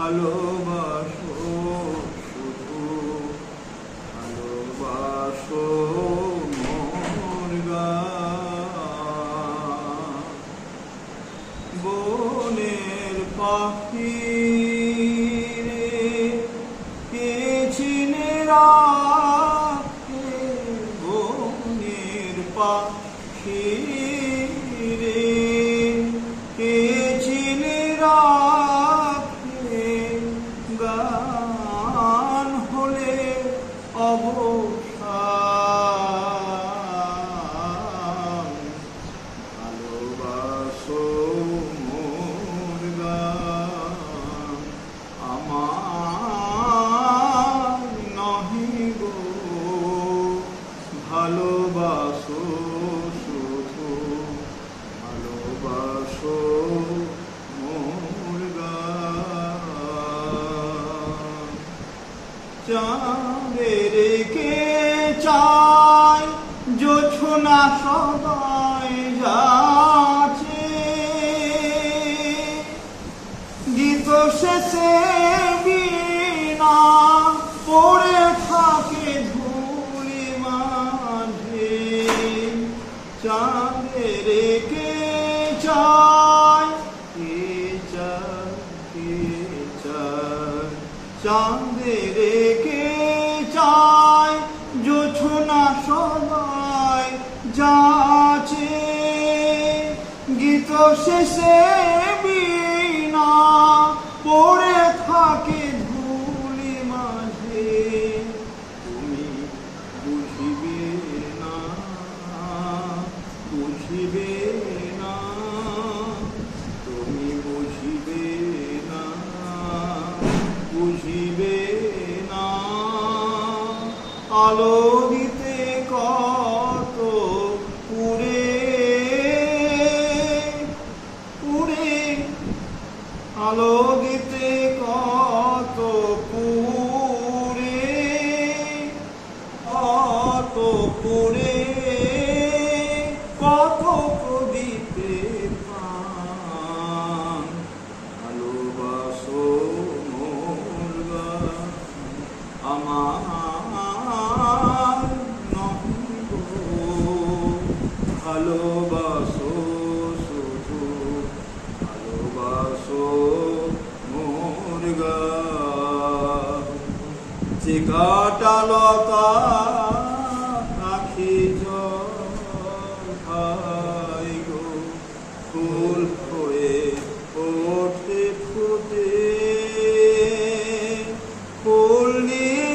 ভালোবাসো, শুধু ভালোবাসো মোর গান। বনের পাখি রে কে চিনে রাখে, বনের পাখি রে কে চিনে রাখে, গান হলে অবসান। ভালোবাসো মোর গান, আমার নহে গো। ভালোবাসো, শুধু ভালোবাসো মোর গান। চাঁদের কে চায় জোছনা সদাই যাচ্ছে, গীত শেষে বীণা পড়ে থাকে ধূলি মাঝে। চাঁদের কে চায়, কে চায়, কে চায়, চাঁদের কে চায় জোছনা সদাই যাচ্ছে, গীত শেষে বীণা পড়ে থাকে ধূলি মাঝে। তুমি বুঝিবে না, বুঝিবে না, তুমি বুঝিবে না, বুঝিবে না। আলো দিতে কত পুরে পুরে, আলো দিতে কত পুরে, কত পুরে, কত প্রদীপে প্রাণ। ভালোবাসো মোর গান, আমার নহে গো। ভালোবাসো, শুধু ভালোবাসো মোর গান। যে কাঁটালতা আখি জল গো, ফুল হয়ে ওঠে ফুটে, ফুল নিয়ে